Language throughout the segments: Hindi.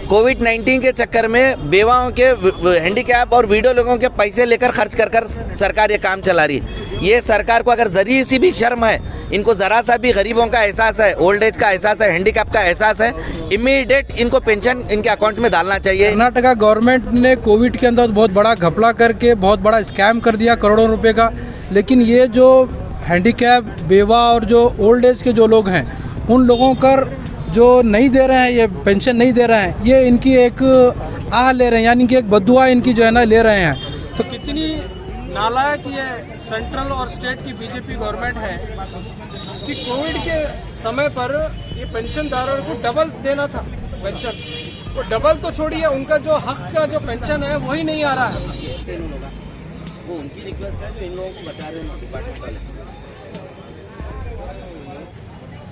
कोविड-19 के चक्कर में बेवाओं के हैंडीकैप और वीडियो लोगों के पैसे लेकर खर्च कर कर सरकार ये काम चला रही है। ये सरकार को अगर जरी सी भी शर्म है, इनको ज़रा सा भी गरीबों का एहसास है, ओल्ड एज का एहसास है, हैंडीकैप का एहसास है, इमीडिएट इनको पेंशन इनके अकाउंट में डालना चाहिए। कर्नाटका गवर्नमेंट ने कोविड के अंदर बहुत बड़ा घपला करके बहुत बड़ा स्कैम कर दिया करोड़ों रुपए का। लेकिन ये जो हैंडीकैप, बेवा और जो ओल्ड एज के जो लोग हैं, उन लोगों का जो नहीं दे रहे हैं, ये पेंशन नहीं दे रहे हैं, ये इनकी एक आह ले रहे हैं, यानी कि एक बद्दुआ इनकी जो है ना ले रहे हैं। तो कितनी नालायक ये सेंट्रल और स्टेट की बीजेपी गवर्नमेंट है कि कोविड के समय पर ये पेंशनदारों को डबल देना था पेंशन, वो डबल तो छोड़िए, उनका जो हक का जो पेंशन है वही नहीं आ रहा है। वो उनकी रिक्वेस्ट है जो इन लोगों को बता रहे हैं डिपार्टमेंट वाले।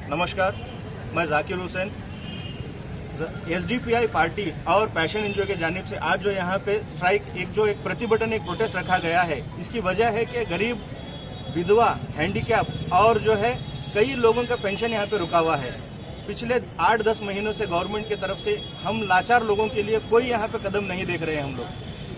नमस्कार, मैं जाकिर हुसैन। एसडीपीआई पार्टी और पैशन एनजीओ के जानिब से आज जो यहाँ पे स्ट्राइक एक प्रतिभटन, एक प्रोटेस्ट रखा गया है, इसकी वजह है कि गरीब, विधवा, हैंडीकैप और जो है कई लोगों का पेंशन यहाँ पे रुका हुआ है। पिछले 8-10 महीनों से गवर्नमेंट की तरफ से हम लाचार लोगों के लिए कोई यहाँ पे कदम नहीं देख रहे हैं। हम लोग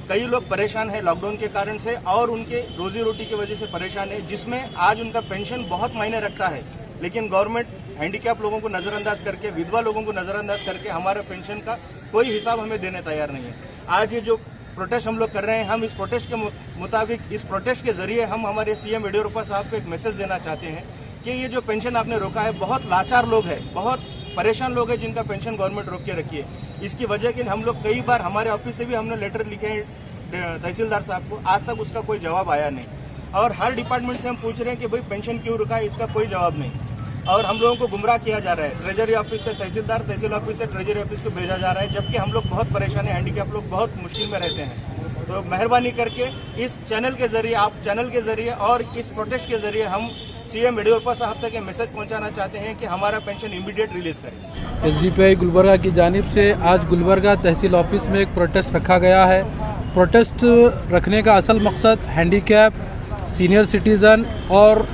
कई लोग परेशान है लॉकडाउन के कारण से और उनके रोजी रोटी की वजह से परेशान है, जिसमें आज उनका पेंशन बहुत मायने रखता है। लेकिन गवर्नमेंट हैंडीकैप लोगों को नजरअंदाज करके, विधवा लोगों को नजरअंदाज करके हमारे पेंशन का कोई हिसाब हमें देने तैयार नहीं है। आज ये जो प्रोटेस्ट हम लोग कर रहे हैं, हम इस प्रोटेस्ट के मुताबिक, इस प्रोटेस्ट के जरिए हम हमारे सीएम येडियुरप्पा साहब को एक मैसेज देना चाहते हैं कि ये जो पेंशन आपने रोका है, बहुत लाचार लोग हैं, बहुत परेशान लोग हैं जिनका पेंशन गवर्नमेंट रोक के रखी है। इसकी वजह के हम लोग कई बार हमारे ऑफिस से भी हमने लेटर लिखे हैं तहसीलदार साहब को, आज तक उसका कोई जवाब आया नहीं। और हर डिपार्टमेंट से हम पूछ रहे हैं कि भाई पेंशन क्यों रुका है, इसका कोई जवाब नहीं। और हम लोगों को गुमराह किया जा रहा है, ट्रेजरी ऑफिस से तहसीलदार, तहसील ऑफिस से ट्रेजरी ऑफिस को भेजा जा रहा है, जबकि हम लोग बहुत परेशान है, हैंडीकैप लोग बहुत मुश्किल में रहते हैं। तो मेहरबानी करके इस चैनल के जरिए, आप चैनल के जरिए और इस प्रोटेस्ट के जरिए हम सीएम येडियुरप्पा साहब तक ये मैसेज पहुंचाना चाहते हैं कि हमारा पेंशन इमीडिएट रिलीज करें। एसडीपीआई गुलबर्गा की जानिब से आज गुलबर्गा तहसील ऑफिस में एक प्रोटेस्ट रखा गया है। प्रोटेस्ट रखने का असल मकसद हैंडीकैप, सीनियर सिटीज़न और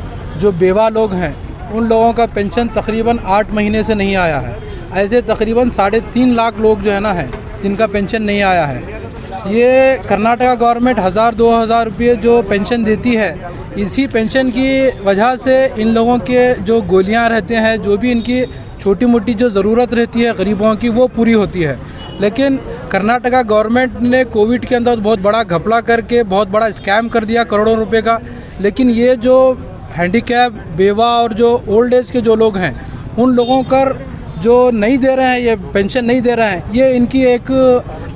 जो बेवा लोग हैं, उन लोगों का पेंशन तकरीबन 8 महीने से नहीं आया है। ऐसे तकरीबन 3.5 लाख लोग जो है ना हैं जिनका पेंशन नहीं आया है। ये कर्नाटका गवर्नमेंट 1000-2000 रुपये जो पेंशन देती है, इसी पेंशन की वजह से इन लोगों के जो गोलियां रहते हैं, जो भी इनकी छोटी मोटी जो ज़रूरत रहती है गरीबों की, वो पूरी होती है। लेकिन कर्नाटका गवर्नमेंट ने कोविड के अंदर बहुत बड़ा घपला करके बहुत बड़ा स्कैम कर दिया करोड़ों रुपए का। लेकिन ये जो हैंडीकैप, बेवा और जो ओल्ड एज के जो लोग हैं, उन लोगों का जो नहीं दे रहे हैं, ये पेंशन नहीं दे रहे हैं, ये इनकी एक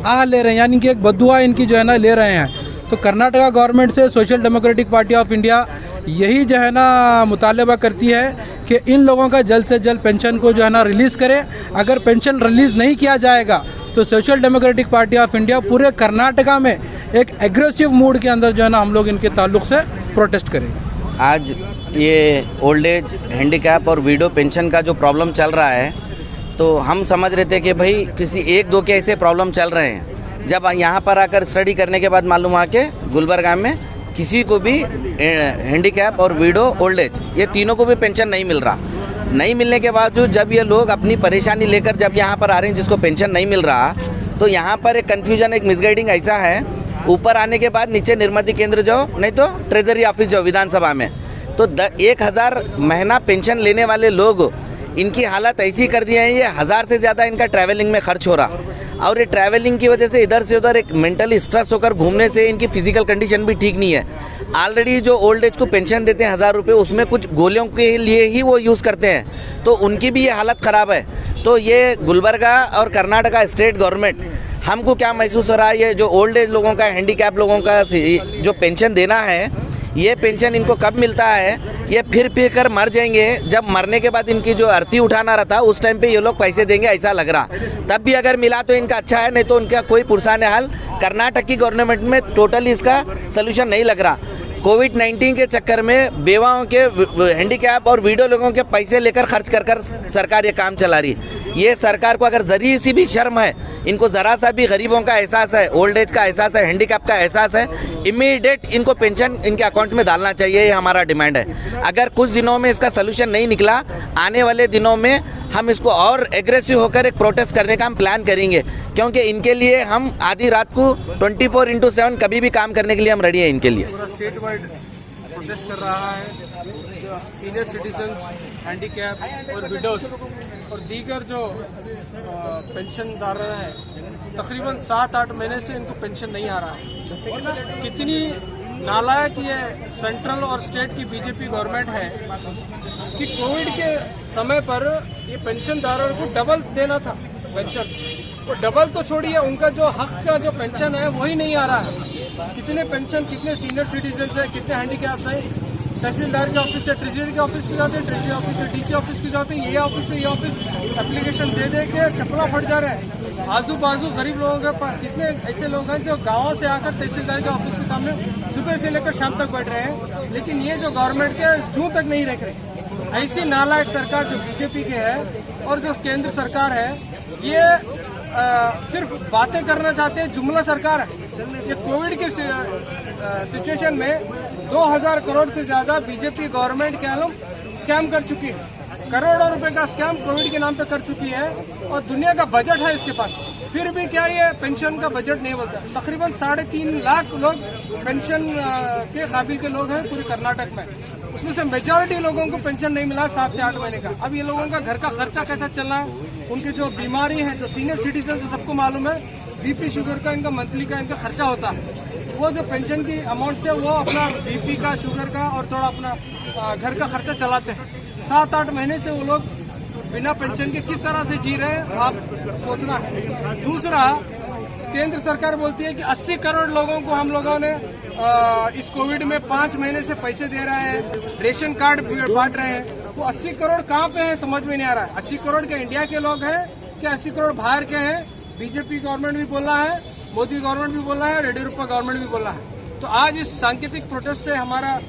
आह ले रहे हैं, यानी कि एक बद्दुआ इनकी जो है ना ले रहे हैं। तो कर्नाटका गवर्नमेंट से social democratic party of India यही जो है ना मुतालबा करती है कि इन लोगों का जल्द से जल्द पेंशन को जो है ना रिलीज़ करें। अगर पेंशन रिलीज़ नहीं किया जाएगा तो social democratic party of India पूरे कर्नाटका में एक एग्रेसिव मूड के अंदर जो है ना हम लोग इनके ताल्लुक से प्रोटेस्ट करेंगे। आज ये ओल्ड एज, हैंडीकैप और विडो पेंशन का जो प्रॉब्लम चल रहा है, तो हम समझ रहे थे कि भाई किसी 1-2 के ऐसे प्रॉब्लम चल रहे हैं। जब यहाँ पर आकर स्टडी करने के बाद मालूम हुआ कि गुलबर्गा में किसी को भी हैंडीकैप और विडो, ओल्ड एज, ये तीनों को भी पेंशन नहीं मिल रहा। नहीं मिलने के बावजूद जब ये लोग अपनी परेशानी लेकर जब यहाँ पर आ रहे हैं, जिसको पेंशन नहीं मिल रहा, तो यहाँ पर एक कन्फ्यूजन, एक मिसगाइडिंग ऐसा है, ऊपर आने के बाद नीचे निर्मति केंद्र जाओ, नहीं तो ट्रेजरी ऑफिस जाओ विधानसभा में, तो 1000 महीना पेंशन लेने वाले लोग, इनकी हालत ऐसी कर दी है, ये 1000 से ज़्यादा इनका ट्रैवलिंग में खर्च हो रहा। और ये ट्रैवलिंग की वजह से इधर से उधर एक मेंटली स्ट्रेस होकर घूमने से इनकी फिजिकल कंडीशन भी ठीक नहीं है। ऑलरेडी जो ओल्ड एज को पेंशन देते हैं 1000 रुपये, उसमें कुछ गोलियों के लिए ही वो यूज़ करते हैं, तो उनकी भी ये हालत ख़राब है। तो ये गुलबर्गा और कर्नाटका स्टेट गवर्नमेंट, हमको क्या महसूस हो रहा है, ये जो ओल्ड एज लोगों का, हैंडीकैप लोगों का जो पेंशन देना है, ये पेंशन इनको कब मिलता है, ये फिर कर मर जाएंगे। जब मरने के बाद इनकी जो अर्थी उठाना रहता, उस टाइम पे ये लोग पैसे देंगे ऐसा लग रहा। तब भी अगर मिला तो इनका अच्छा है, नहीं तो उनका कोई पुरसान हाल कर्नाटक की गवर्नमेंट में टोटली इसका सलूशन नहीं लग रहा। कोविड-19 के चक्कर में बेवाओं के, हैंडीकैप और वीडियो लोगों के पैसे लेकर खर्च कर कर सरकार ये काम चला रही है। ये सरकार को अगर जरी सी भी शर्म है, इनको ज़रा सा भी गरीबों का एहसास है, ओल्ड एज का एहसास है, हैंडीकैप का एहसास है, इमीडिएट इनको पेंशन इनके अकाउंट में डालना चाहिए। ये हमारा डिमांड है। अगर कुछ दिनों में इसका सलूशन नहीं निकला, आने वाले दिनों में हम इसको और एग्रेसिव होकर एक प्रोटेस्ट करने का हम प्लान करेंगे, क्योंकि इनके लिए हम आधी रात को 24/7 कभी भी काम करने के लिए हम रेडी हैं इनके लिए। पूरा स्टेट वाइड प्रोटेस्ट कर रहा है जो सीनियर सिटीजन्स, हैंडीकैप और विडोज और दीगर जो पेंशनदार हैं, तकरीबन 7-8 महीने से इनको पेंशन नहीं आ रहा है। कितनी नालायक ये सेंट्रल और स्टेट की बीजेपी गवर्नमेंट है कि कोविड के समय पर ये पेंशनदारों को डबल देना था पेंशन, तो डबल तो छोड़िए, उनका जो हक का जो पेंशन है वही नहीं आ रहा है। कितने पेंशन, कितने सीनियर सिटीजन है, कितने हैंडीकैप्स हैं, तहसीलदार के ऑफिस से ट्रेजरी के ऑफिस की जाते हैं, ट्रेजरी ऑफिस से डीसी ऑफिस की जाते हैं, ये ऑफिस से ये ऑफिस एप्लीकेशन दे दे के चप्पला फट जा रहे हैं। आजू बाजू गरीब लोगों के पास कितने ऐसे लोग हैं जो गाँव से आकर तहसीलदार के ऑफिस के सामने सुबह से लेकर शाम तक बैठ रहे हैं, लेकिन ये जो गवर्नमेंट के जूं तक नहीं रख रहे। ऐसी नालायक सरकार जो बीजेपी के है और जो केंद्र सरकार है, ये सिर्फ बातें करना चाहते हैं, जुमला सरकार है। ये कोविड के सिचुएशन में 2000 करोड़ से ज्यादा बीजेपी गवर्नमेंट क्या लोग स्कैम कर चुकी है, करोड़ों रुपए का स्कैम कोविड के नाम पे कर चुकी है, और दुनिया का बजट है इसके पास, फिर भी क्या ये पेंशन का बजट नहीं बोलता। तकरीबन 3.5 लाख लोग पेंशन के काबिल के लोग हैं पूरे कर्नाटक में, उसमें से मेजॉरिटी लोगों को पेंशन नहीं मिला 7 से 8 महीने का। अब ये लोगों का घर का खर्चा कैसा चल रहा है, उनकी जो बीमारी है, जो सीनियर सिटीजन है, सबको मालूम है, बीपी शुगर का इनका मंथली का इनका खर्चा होता है, वो जो पेंशन की अमाउंट से वो अपना बीपी का, शुगर का और थोड़ा अपना घर का खर्चा चलाते हैं। 7-8 महीने से वो लोग बिना पेंशन के किस तरह से जी रहे हैं, आप सोचना है। दूसरा, केंद्र सरकार बोलती है कि 80 करोड़ लोगों को हम लोगों ने इस कोविड में 5 महीने से पैसे दे रहे हैं, रेशन कार्ड बांट रहे हैं। वो 80 करोड़ कहाँ पे है समझ में नहीं आ रहा है। 80 करोड़ क्या इंडिया के लोग हैं क्या 80 करोड़ बाहर के हैं? बीजेपी गवर्नमेंट भी बोल रहा है, मोदी गवर्नमेंट भी बोल रहा है, येडियुरप्पा गवर्नमेंट भी बोल रहा है। तो आज इस सांकेतिक प्रोटेस्ट से हमारा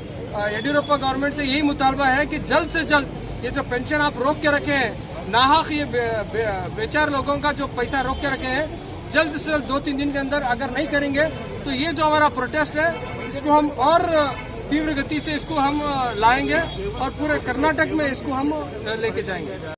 येडियुरप्पा गवर्नमेंट से यही मुतालबा है कि जल्द से जल्द ये जो पेंशन आप रोक के रखे हैं, नाहक ये बेचार लोगों का जो पैसा रोक के रखे हैं, जल्द से जल्द 2-3 दिन के अंदर अगर नहीं करेंगे तो ये जो हमारा प्रोटेस्ट है इसको हम और तीव्र गति से इसको हम लाएंगे और पूरे कर्नाटक में इसको हम लेके जाएंगे।